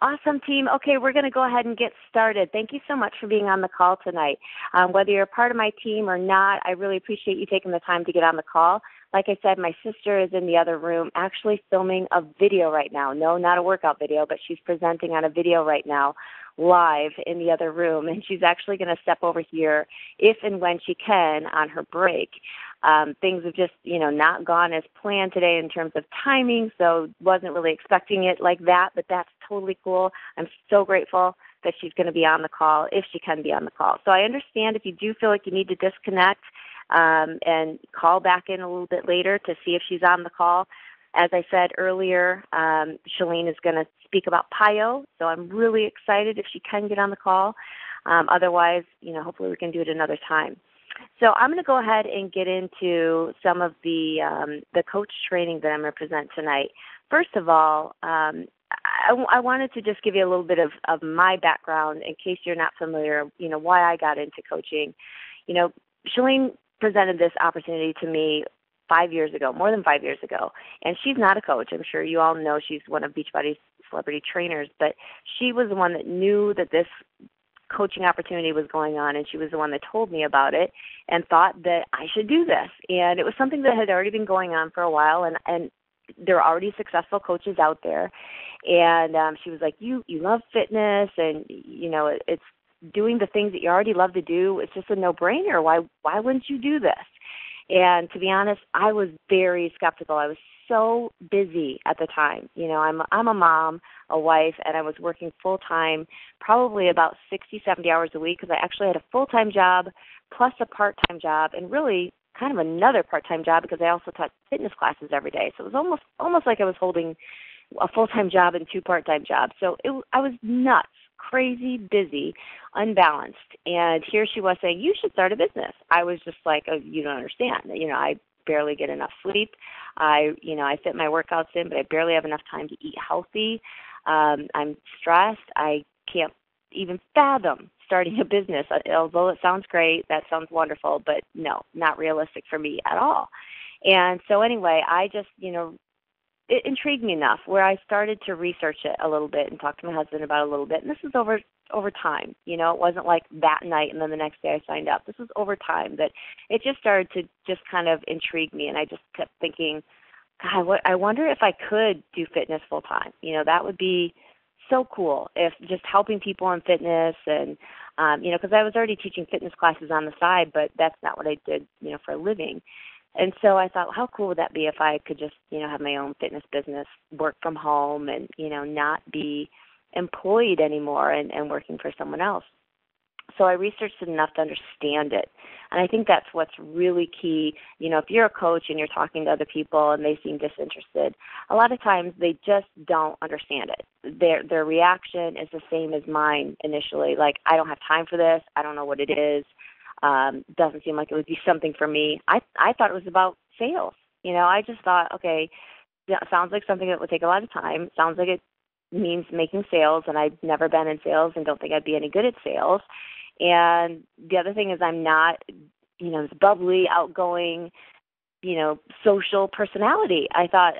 Awesome, team. Okay, we're going to go ahead and get started. Thank you so much for being on the call tonight. Whether you're a part of my team or not, I really appreciate you taking the time to get on the call. Like I said, my sister is in the other room actually filming a video right now. No, not a workout video, but she's presenting on a video right now live in the other room, and she's actually going to step over here if and when she can on her break. Things have just, not gone as planned today in terms of timing, so wasn't really expecting it like that, but that's totally cool. I'm so grateful that she's going to be on the call if she can be on the call. So I understand if you do feel like you need to disconnect and call back in a little bit later to see if she's on the call. As I said earlier, Chalene is going to speak about PiYo, so I'm really excited if she can get on the call. Otherwise, hopefully we can do it another time. So I'm going to go ahead and get into some of the coach training that I'm going to present tonight. First of all, I wanted to just give you a little bit of my background in case you're not familiar, why I got into coaching. Chalene presented this opportunity to me 5 years ago, more than 5 years ago, and she's not a coach. I'm sure you all know she's one of Beachbody's celebrity trainers, but she was the one that knew that this coaching opportunity was going on, and she was the one that told me about it and thought that I should do this. And it was something that had already been going on for a while, and there are already successful coaches out there. And she was like, you love fitness, and, it's doing the things that you already love to do. It's just a no-brainer. Why wouldn't you do this? And to be honest, I was very skeptical. I was so busy at the time. I'm a mom, a wife, and I was working full-time, probably about 60, 70 hours a week, because I actually had a full-time job plus a part-time job, and really kind of another part-time job because I also taught fitness classes every day. So it was almost like I was holding a full-time job and 2 part-time jobs. So I was nuts, crazy, busy, unbalanced. And here she was saying, you should start a business. I was just like, oh, you don't understand. I barely get enough sleep. I fit my workouts in, but I barely have enough time to eat healthy. I'm stressed. I can't even fathom starting a business. Although it sounds great, that sounds wonderful, but no, not realistic for me at all. And so anyway, I just, it intrigued me enough where I started to research it a little bit and talk to my husband about it a little bit. And this was over time. It wasn't like that night and then the next day I signed up. This was over time that it just started to just kind of intrigue me. And I just kept thinking, God, I wonder if I could do fitness full time. That would be so cool if just helping people in fitness and, because I was already teaching fitness classes on the side, but that's not what I did, for a living. And so I thought, how cool would that be if I could just, have my own fitness business, work from home and, not be employed anymore and working for someone else. So I researched it enough to understand it. And I think that's what's really key. If you're a coach and you're talking to other people and they seem disinterested, a lot of times they just don't understand it. Their reaction is the same as mine initially, like, I don't have time for this. I don't know what it is. Doesn't seem like it would be something for me. I thought it was about sales. I just thought, okay, that sounds like something that would take a lot of time. Sounds like it means making sales, and I've never been in sales and don't think I'd be any good at sales. And the other thing is I'm not, this bubbly, outgoing, social personality. I thought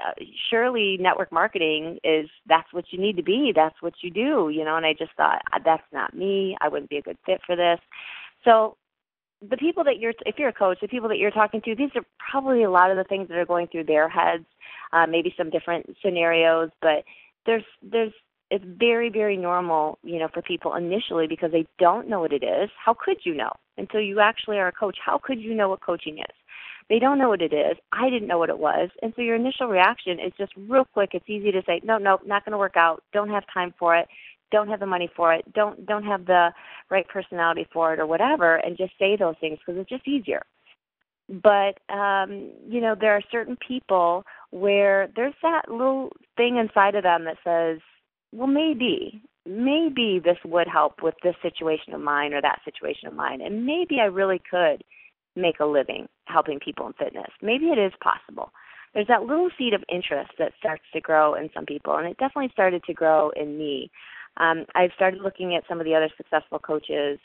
surely network marketing that's what you need to be. That's what you do, and I just thought that's not me. I wouldn't be a good fit for this. So the people that if you're a coach, the people that you're talking to, these are probably a lot of the things that are going through their heads, maybe some different scenarios, but it's very, very normal, for people initially because they don't know what it is. How could you know? Until you actually are a coach, how could you know what coaching is? They don't know what it is. I didn't know what it was. And so your initial reaction is just real quick. It's easy to say, no, not going to work out. Don't have time for it. Don't have the money for it. Don't have the right personality for it or whatever, and just say those things because it's just easier. But, there are certain people where there's that little thing inside of them that says, well, maybe this would help with this situation of mine or that situation of mine, and maybe I really could make a living helping people in fitness. Maybe it is possible. There's that little seed of interest that starts to grow in some people, and it definitely started to grow in me. I've started looking at some of the other successful coaches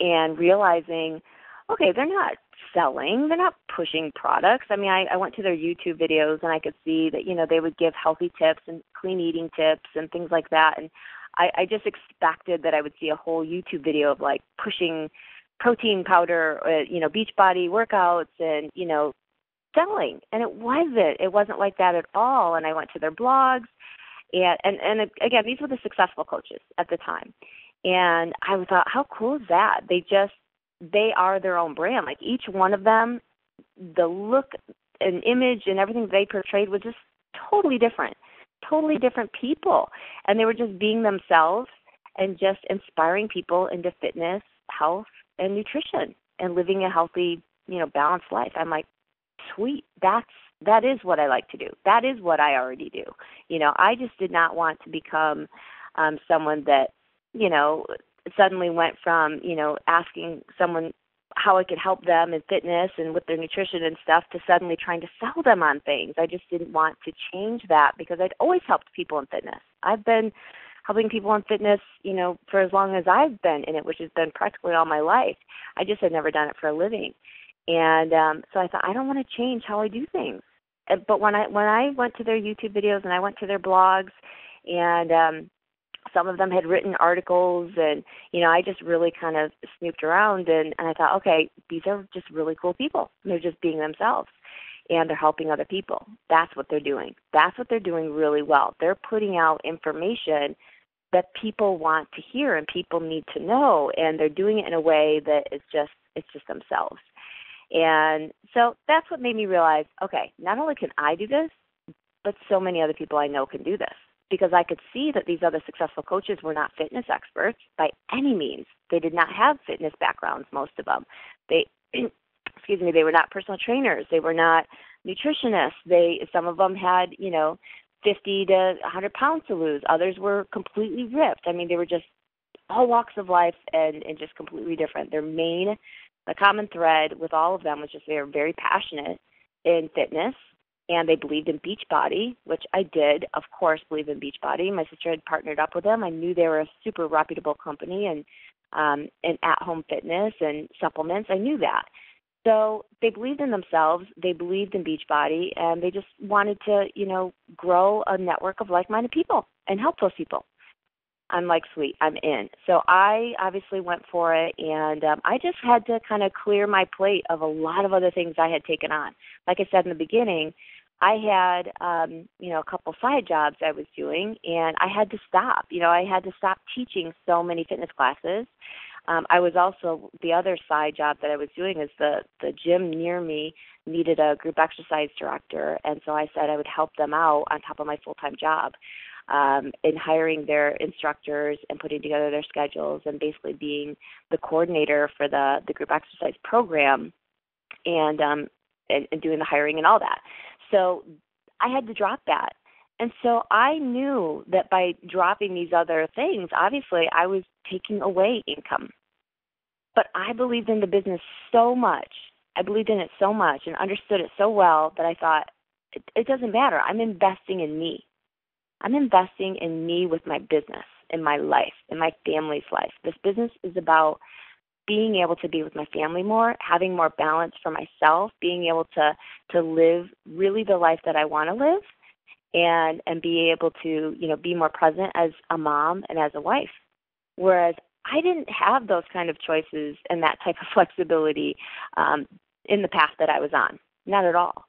and realizing, okay, they're not selling, they're not pushing products. I mean, I went to their YouTube videos and I could see that, they would give healthy tips and clean eating tips and things like that. And I just expected that I would see a whole YouTube video of like pushing protein powder, Beachbody workouts and, selling. And it wasn't. It wasn't like that at all. And I went to their blogs and again, these were the successful coaches at the time. And I thought, how cool is that? They are their own brand. Like each one of them, the look and image and everything they portrayed was just totally different people. And they were just being themselves and just inspiring people into fitness, health, and nutrition and living a healthy, balanced life. I'm like, sweet, that is what I like to do. That is what I already do. I just did not want to become someone that, suddenly went from, asking someone how I could help them in fitness and with their nutrition and stuff to suddenly trying to sell them on things. I just didn't want to change that because I'd always helped people in fitness. I've been helping people in fitness, for as long as I've been in it, which has been practically all my life. I just had never done it for a living. And so I thought, I don't want to change how I do things. But when I went to their YouTube videos and I went to their blogs and some of them had written articles and, I just really kind of snooped around and I thought, okay, these are just really cool people. They're just being themselves and they're helping other people. That's what they're doing. That's what they're doing really well. They're putting out information that people want to hear and people need to know, and they're doing it in a way that it's just themselves. And so that's what made me realize, okay, not only can I do this, but so many other people I know can do this. Because I could see that these other successful coaches were not fitness experts by any means. They did not have fitness backgrounds, most of them. They were not personal trainers. They were not nutritionists. Some of them had, 50 to 100 pounds to lose. Others were completely ripped. I mean, they were just all walks of life and just completely different. The common thread with all of them was just they were very passionate in fitness. And they believed in Beachbody, which I did, of course, believe in Beachbody. My sister had partnered up with them. I knew they were a super reputable company and at-home fitness and supplements. I knew that. So they believed in themselves. They believed in Beachbody, and they just wanted to, grow a network of like-minded people and help those people. I'm like, sweet, I'm in. So I obviously went for it, and I just had to kind of clear my plate of a lot of other things I had taken on. Like I said in the beginning, I had, a couple side jobs I was doing, and I had to stop. I had to stop teaching so many fitness classes. I was also, the other side job that I was doing is the gym near me needed a group exercise director, and so I said I would help them out on top of my full-time job in hiring their instructors and putting together their schedules and basically being the coordinator for the group exercise program and doing the hiring and all that. So I had to drop that. And so I knew that by dropping these other things, obviously I was taking away income. But I believed in the business so much. I believed in it so much and understood it so well that I thought, it doesn't matter. I'm investing in me. I'm investing in me with my business, in my life, in my family's life. This business is about being able to be with my family more, having more balance for myself, being able to live really the life that I want to live, and be able to, be more present as a mom and as a wife. Whereas I didn't have those kind of choices and that type of flexibility in the path that I was on, not at all.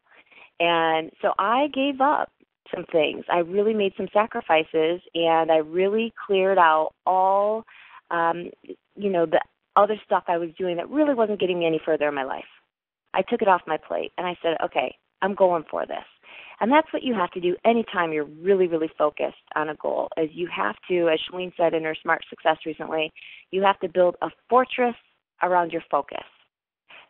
And so I gave up some things. I really made some sacrifices, and I really cleared out all, the other stuff I was doing that really wasn't getting me any further in my life. I took it off my plate, and I said, okay, I'm going for this. And that's what you have to do anytime you're really, really focused on a goal, is you have to, as Chalene said in her Smart Success recently, you have to build a fortress around your focus.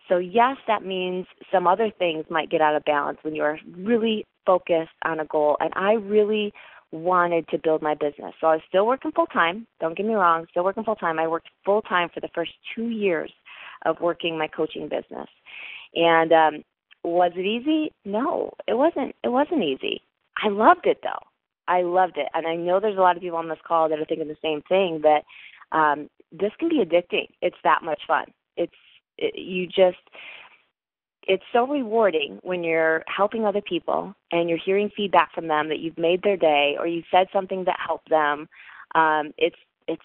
So yes, that means some other things might get out of balance when you're really focused on a goal. And I really wanted to build my business. So I was still working full-time. Don't get me wrong, still working full-time. I worked full-time for the first 2 years of working my coaching business. And was it easy? No, it wasn't. It wasn't easy. I loved it, though. I loved it. And I know there's a lot of people on this call that are thinking the same thing, that this can be addicting. It's that much fun. It's It's so rewarding when you're helping other people and you're hearing feedback from them that you've made their day or you said something that helped them. It's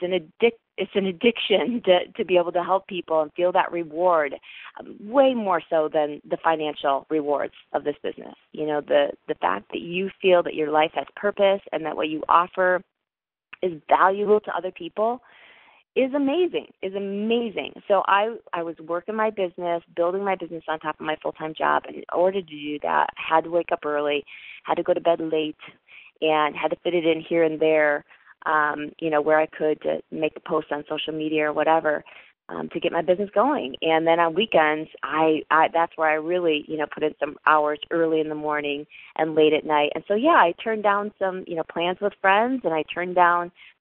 an addiction to be able to help people and feel that reward, way more so than the financial rewards of this business. The fact that you feel that your life has purpose and that what you offer is valuable to other people is amazing. So I was working my business, building my business on top of my full-time job. And in order to do that, I had to wake up early, had to go to bed late, and had to fit it in here and there, where I could to make a post on social media or whatever, to get my business going. And then on weekends, that's where I really, put in some hours early in the morning and late at night. And so, I turned down some, plans with friends, and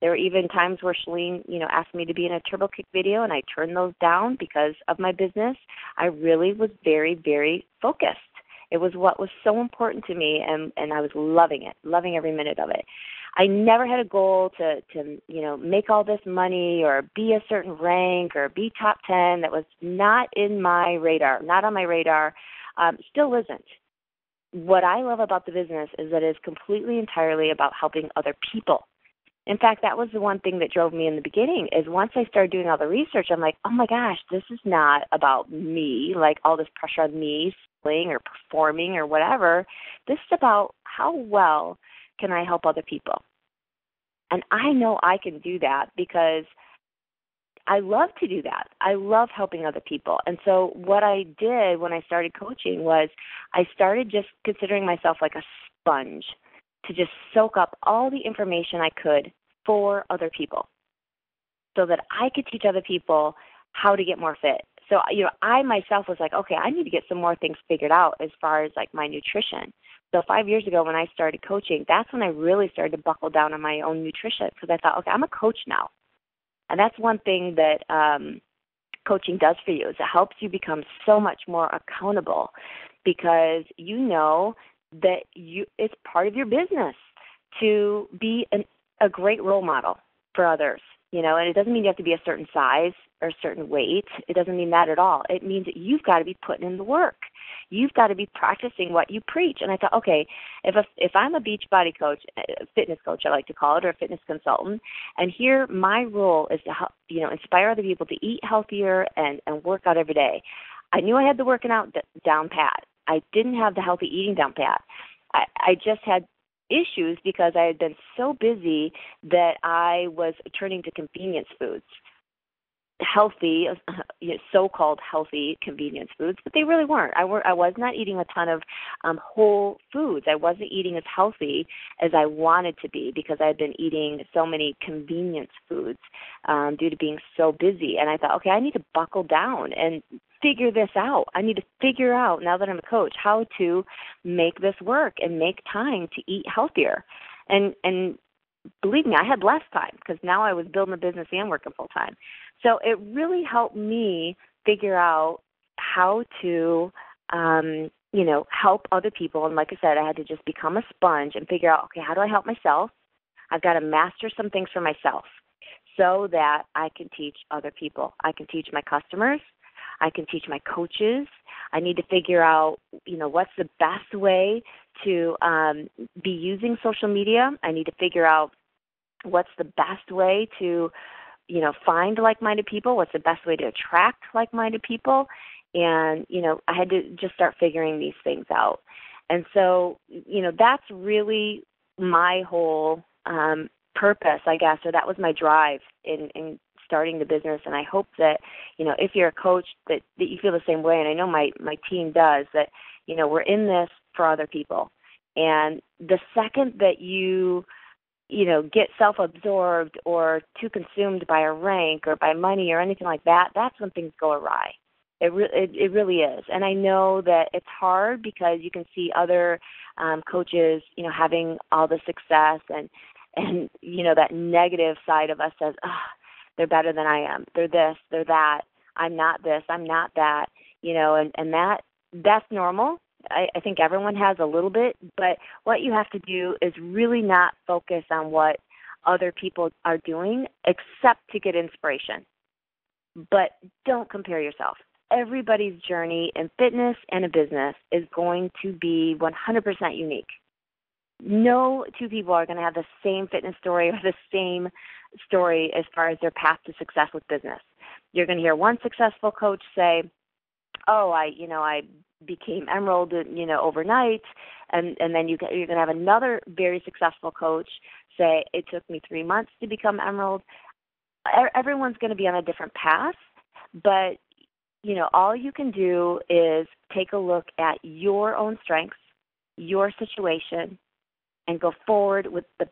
there were even times where Chalene, asked me to be in a turbo kick video, and I turned those down because of my business. I really was very, very focused. It was what was so important to me, and I was loving it, loving every minute of it. I never had a goal to make all this money or be a certain rank or be top 10. That was not on my radar. Still isn't. What I love about the business is that it's completely entirely about helping other people. In fact, that was the one thing that drove me in the beginning, is once I started doing all the research, I'm like, oh my gosh, this is not about me, like all this pressure on me, selling or performing or whatever. This is about how well can I help other people? And I know I can do that because I love to do that. I love helping other people. And so what I did when I started coaching was I started just considering myself like a sponge to just soak up all the information I could for other people so that I could teach other people how to get more fit. So, I myself was like, okay, I need to get some more things figured out as far as like my nutrition. So 5 years ago when I started coaching, that's when I really started to buckle down on my own nutrition, because I thought, okay, I'm a coach now. And that's one thing that coaching does for you, is it helps you become so much more accountable, because you know that it's part of your business to be a great role model for others. And it doesn't mean you have to be a certain size or a certain weight. It doesn't mean that at all. It means that you've got to be putting in the work. You've got to be practicing what you preach. And I thought, okay, if I'm a beach body coach, a fitness coach I like to call it, or a fitness consultant, and here my role is to help, inspire other people to eat healthier and work out every day. I knew I had the working out down pat. I didn't have the healthy eating down pat. I just had issues because I had been so busy that I was turning to convenience foods, healthy, so-called healthy convenience foods, but they really weren't. I was not eating a ton of whole foods. I wasn't eating as healthy as I wanted to be because I had been eating so many convenience foods due to being so busy. And I thought, okay, I need to buckle down and figure this out. I need to figure out, now that I'm a coach, how to make this work and make time to eat healthier. And believe me, I had less time because now I was building a business and working full time. So it really helped me figure out how to, help other people. And like I said, I had to just become a sponge and figure out, okay, how do I help myself? I've got to master some things for myself so that I can teach other people. I can teach my customers. I can teach my coaches. I need to figure out, what's the best way to be using social media. I need to figure out what's the best way to, find like-minded people, what's the best way to attract like-minded people. And, I had to just start figuring these things out. And so, that's really my whole purpose, I guess, or that was my drive in starting the business. And I hope that, if you're a coach, that you feel the same way. And I know my team does, that, we're in this for other people. And the second that you get self-absorbed or too consumed by a rank or by money or anything like that, that's when things go awry. It really is. And I know that it's hard because you can see other coaches, having all the success and that negative side of us says, they're better than I am. They're this, they're that. I'm not this, I'm not that, and that's normal. I think everyone has a little bit, but what you have to do is really not focus on what other people are doing except to get inspiration. But don't compare yourself. everybody's journey in fitness and in business is going to be 100% unique. No two people are going to have the same fitness story or the same story as far as their path to success with business. You're going to hear one successful coach say, oh, I became Emerald, overnight, and then you're going to have another very successful coach say, it took me 3 months to become Emerald. Everyone's going to be on a different path, but, all you can do is take a look at your own strengths, your situation, and go forward with the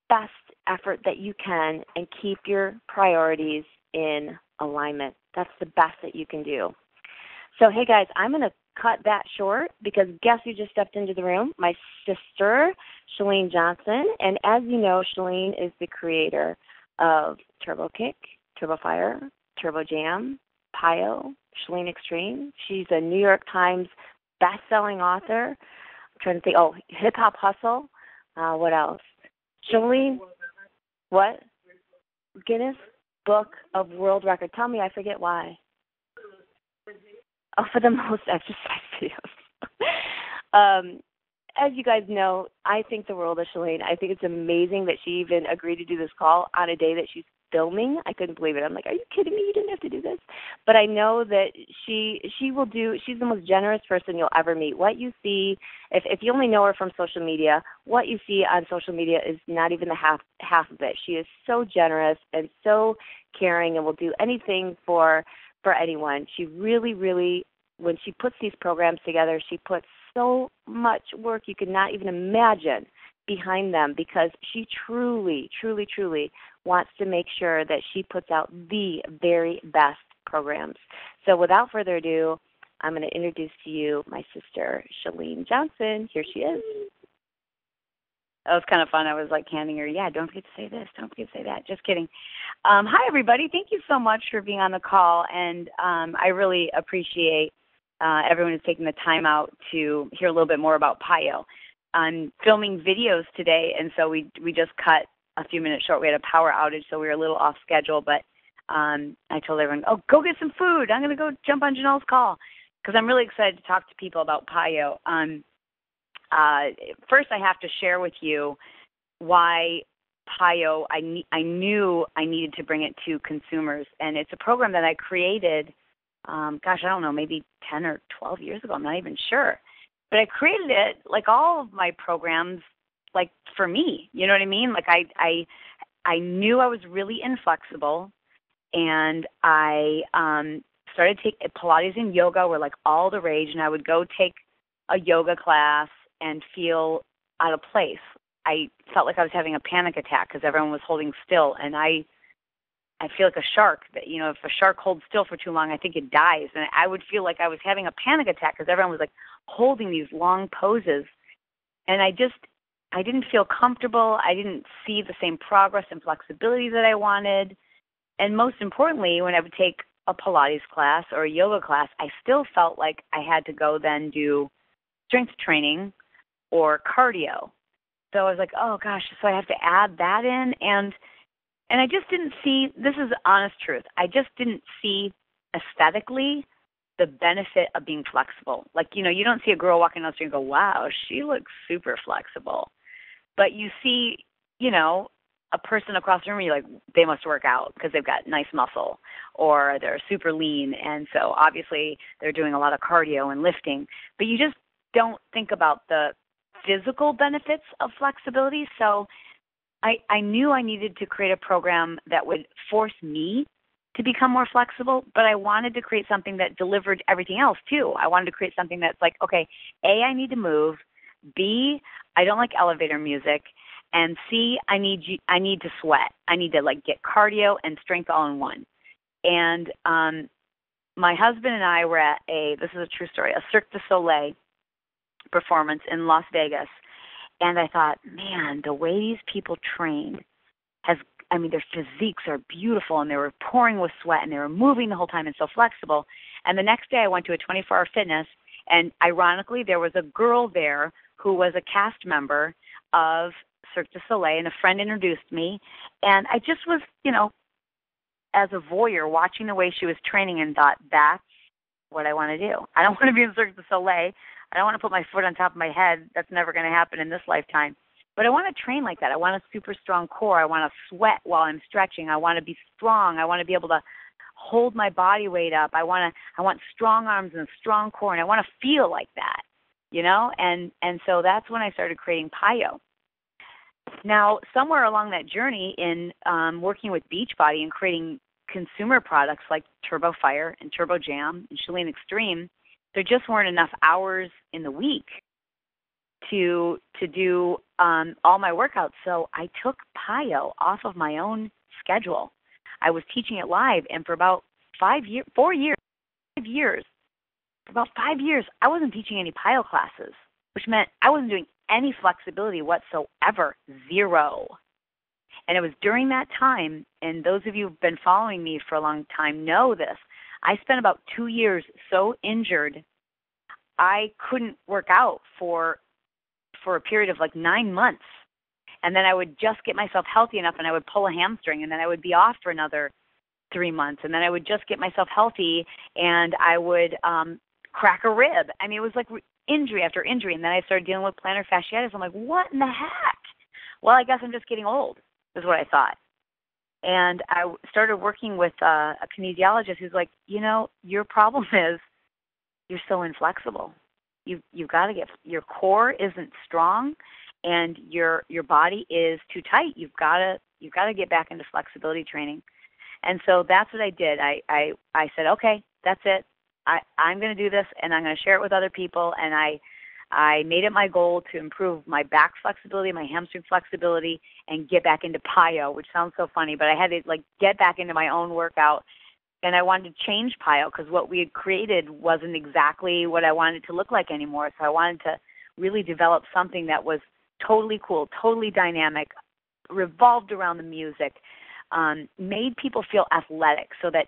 best effort that you can and keep your priorities in alignment. That's the best that you can do. So, hey, guys, I'm going to cut that short because guess who just stepped into the room? My sister, Chalene Johnson. And as you know, Chalene is the creator of Turbo Kick, Turbo Fire, Turbo Jam, PiYo, Chalene Extreme. She's a New York Times best-selling author. I'm trying to think. Oh, Hip Hop Hustle. What else? Chalene, what? Guinness Book of World Record. Tell me, I forget why. Oh, for the most exercise videos. As you guys know, I think the world of Chalene. I think it's amazing that she even agreed to do this call on a day that she's filming. I couldn't believe it. I'm like, are you kidding me? You didn't have to do this. But I know that she will do. She's the most generous person you'll ever meet. What you see, if you only know her from social media, what you see on social media is not even the half of it. She is so generous and so caring and will do anything for anyone. She really, really, when she puts these programs together, she puts so much work you could not even imagine behind them because she truly, truly, truly wants to make sure that she puts out the very best programs. So without further ado, I'm going to introduce to you my sister, Chalene Johnson. Here she is. That was kind of fun. I was like handing her, don't forget to say this, don't forget to say that. Just kidding. Hi, everybody. Thank you so much for being on the call, and I really appreciate everyone who's taking the time out to hear a little bit more about PiYo. I'm filming videos today, and so we just cut a few minutes short. We had a power outage, so we were a little off schedule, but I told everyone, go get some food. I'm going to go jump on Janelle's call because I'm really excited to talk to people about PiYo. First, I have to share with you why PiYo, I knew I needed to bring it to consumers. And it's a program that I created, I don't know, maybe 10 or 12 years ago. I'm not even sure. But I created it, like all of my programs, like for me. You know what I mean? Like I knew I was really inflexible, and I started taking Pilates and yoga were like all the rage, and I would go take a yoga class and feel out of place. I felt like I was having a panic attack because everyone was holding still, and I feel like a shark that, if a shark holds still for too long, I think it dies. And I would feel like I was having a panic attack because everyone was like holding these long poses. And I didn't feel comfortable. I didn't see the same progress and flexibility that I wanted. And most importantly, when I would take a Pilates class or a yoga class, I still felt like I had to go then do strength training or cardio. So I was like, oh gosh, so I have to add that in. And I just didn't see, this is the honest truth, I just didn't see aesthetically the benefit of being flexible. Like, you don't see a girl walking down the street and go, wow, she looks super flexible. But you see, a person across the room, you're like, they must work out because they've got nice muscle or they're super lean. And so obviously they're doing a lot of cardio and lifting. But you just don't think about the physical benefits of flexibility. So I knew I needed to create a program that would force me to become more flexible, but I wanted to create something that delivered everything else too. I wanted to create something that's like, okay, A, I need to move. B, I don't like elevator music. And C, I need to sweat. I need to get cardio and strength all in one. And my husband and I were at this is a true story, a Cirque du Soleil performance in Las Vegas. And I thought, man, the way these people train their physiques are beautiful, and they were pouring with sweat, and they were moving the whole time and so flexible. And the next day I went to a 24-hour fitness, and ironically there was a girl there who was a cast member of Cirque du Soleil, and a friend introduced me. And I just was, as a voyeur watching the way she was training and thought, that's what I want to do. I don't want to be in Cirque du Soleil. I don't want to put my foot on top of my head. That's never going to happen in this lifetime. But I want to train like that. I want a super strong core. I want to sweat while I'm stretching. I want to be strong. I want to be able to hold my body weight up. I want strong arms and a strong core, and I want to feel like that, you know? And so that's when I started creating PiYo. Now, somewhere along that journey in working with Beachbody and creating consumer products like Turbo Fire and Turbo Jam and Chalene Extreme, there just weren't enough hours in the week to do all my workouts. So I took PiYo off of my own schedule. I was teaching it live, and for about 5 years, about 5 years, I wasn't teaching any PiYo classes, which meant I wasn't doing any flexibility whatsoever, zero. And it was during that time, and those of you who've been following me for a long time know this, I spent about 2 years so injured, I couldn't work out for a period of like 9 months. And then I would just get myself healthy enough, and I would pull a hamstring, and then I would be off for another 3 months. And then I would just get myself healthy, and I would crack a rib. I mean, it was like injury after injury. And then I started dealing with plantar fasciitis. I'm like, what in the heck? Well, I guess I'm just getting old, is what I thought. And I started working with a kinesiologist who's like, you know, your problem is you're so inflexible. You've got to your core isn't strong, and your body is too tight. You've got to get back into flexibility training. And so that's what I did. I said, okay, that's it. I'm going to do this, and I'm going to share it with other people. And I made it my goal to improve my back flexibility, my hamstring flexibility, and get back into PiYo, which sounds so funny, but I had to like get back into my own workout. And I wanted to change PiYo because what we had created wasn't exactly what I wanted it to look like anymore. So I wanted to really develop something that was totally cool, totally dynamic, revolved around the music, made people feel athletic so that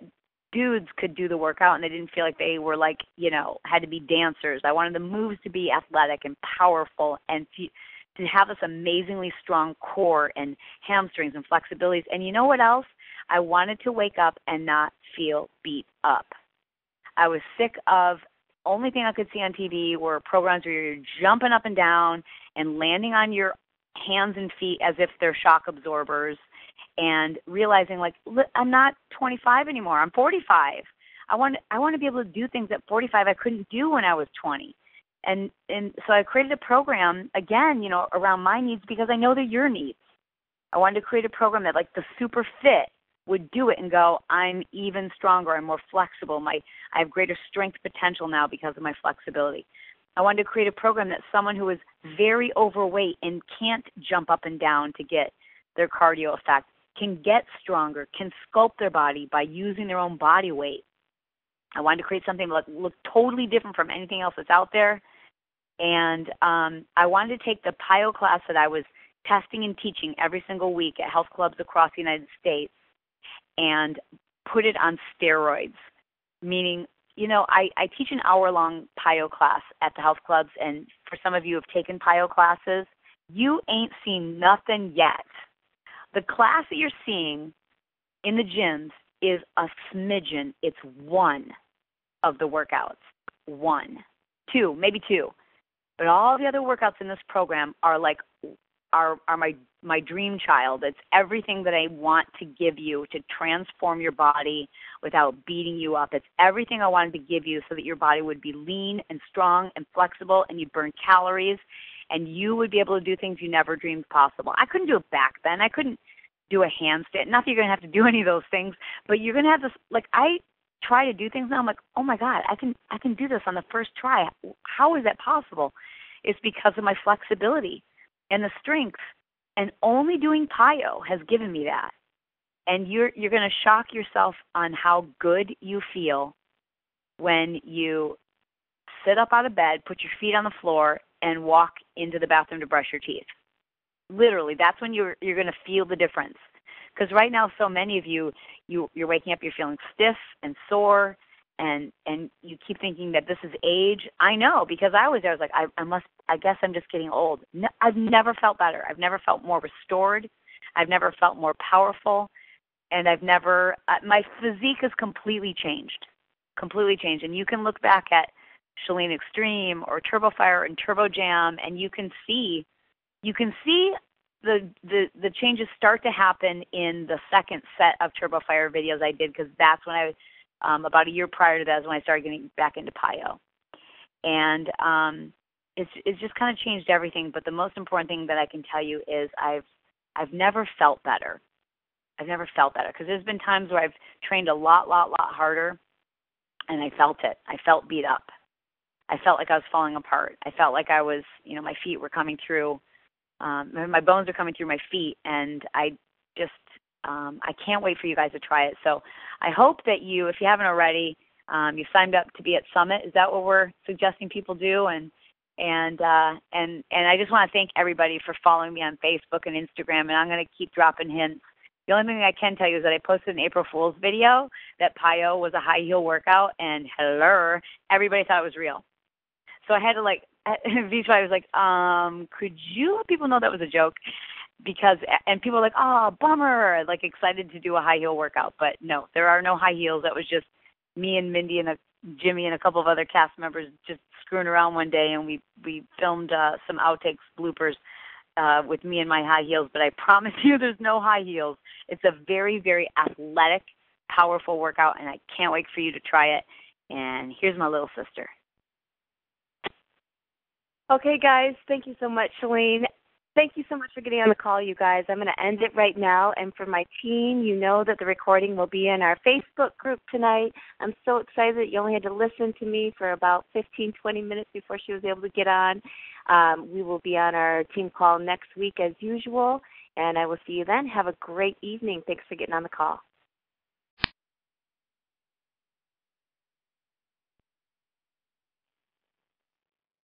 dudes could do the workout and they didn't feel like they were like, you know, had to be dancers. I wanted the moves to be athletic and powerful and to have this amazingly strong core and hamstrings and flexibilities. And you know what else? I wanted to wake up and not feel beat up. I was sick of, only thing I could see on TV were programs where you're jumping up and down and landing on your hands and feet as if they're shock absorbers, and realizing, like, I'm not 25 anymore. I'm 45. I want to be able to do things at 45 I couldn't do when I was 20. And so I created a program, again, you know, around my needs because I know they're your needs. I wanted to create a program that, like, the super fit would do it and go, I'm even stronger, I'm more flexible, I have greater strength potential now because of my flexibility. I wanted to create a program that someone who is very overweight and can't jump up and down to get their cardio effect can get stronger, can sculpt their body by using their own body weight. I wanted to create something that looked totally different from anything else that's out there. And I wanted to take the PiYo class that I was testing and teaching every single week at health clubs across the United States and put it on steroids, meaning, you know, I teach an hour-long PiYo class at the health clubs, and for some of you who have taken PiYo classes, you ain't seen nothing yet. The class that you're seeing in the gyms is a smidgen. It's one of the workouts. One. Two, maybe two. But all the other workouts in this program are like are my dream child. It's everything that I want to give you to transform your body without beating you up. It's everything I wanted to give you so that your body would be lean and strong and flexible and you'd burn calories and you would be able to do things you never dreamed possible. I couldn't do it back then. I couldn't do a handstand. Not that you're going to have to do any of those things, but you're going to have this, like, I try to do things now. I'm like, oh my God, I can do this on the first try. How is that possible? It's because of my flexibility and the strength. And only doing PiYo has given me that. And you're going to shock yourself on how good you feel when you sit up out of bed, put your feet on the floor, and walk into the bathroom to brush your teeth. Literally, that's when you're going to feel the difference. Because right now, so many of you're waking up, you're feeling stiff and sore, and you keep thinking that this is age. I know, because I was there. I was like, I guess I'm just getting old. No, I've never felt better. I've never felt more restored. I've never felt more powerful. And I've never, my physique has completely changed. completely changed. And you can look back at Chalene Extreme or Turbo Fire and Turbo Jam, and you can see the changes start to happen in the second set of Turbo Fire videos I did, because that's when about a year prior to that is when I started getting back into PiYo. And it's just kind of changed everything. But the most important thing that I can tell you is I've never felt better. I've never felt better, because there's been times where I've trained a lot harder, and I felt it. I felt beat up. I felt like I was falling apart. I felt like I was, my feet were coming through. My bones are coming through my feet, and I can't wait for you guys to try it. So I hope that you, if you haven't already, you signed up to be at Summit. Is that what we're suggesting people do? And I just want to thank everybody for following me on Facebook and Instagram, and I'm going to keep dropping hints. The only thing I can tell you is that I posted an April Fool's video that PiYo was a high heel workout, and hello, everybody thought it was real. So I had to I was like, could you let people know that was a joke? And people were like, oh, bummer, excited to do a high heel workout. But no, there are no high heels. That was just me and Mindy and Jimmy and a couple of other cast members just screwing around one day, and we filmed some outtakes, bloopers, with me and my high heels. But I promise you there's no high heels. It's a very, very athletic, powerful workout, and I can't wait for you to try it. And here's my little sister. Okay, guys, thank you so much, Chalene. Thank you so much for getting on the call, you guys. I'm going to end it right now. And for my team, you know that the recording will be in our Facebook group tonight. I'm so excited that you only had to listen to me for about 15, 20 minutes before she was able to get on. We will be on our team call next week as usual, and I will see you then. Have a great evening. Thanks for getting on the call.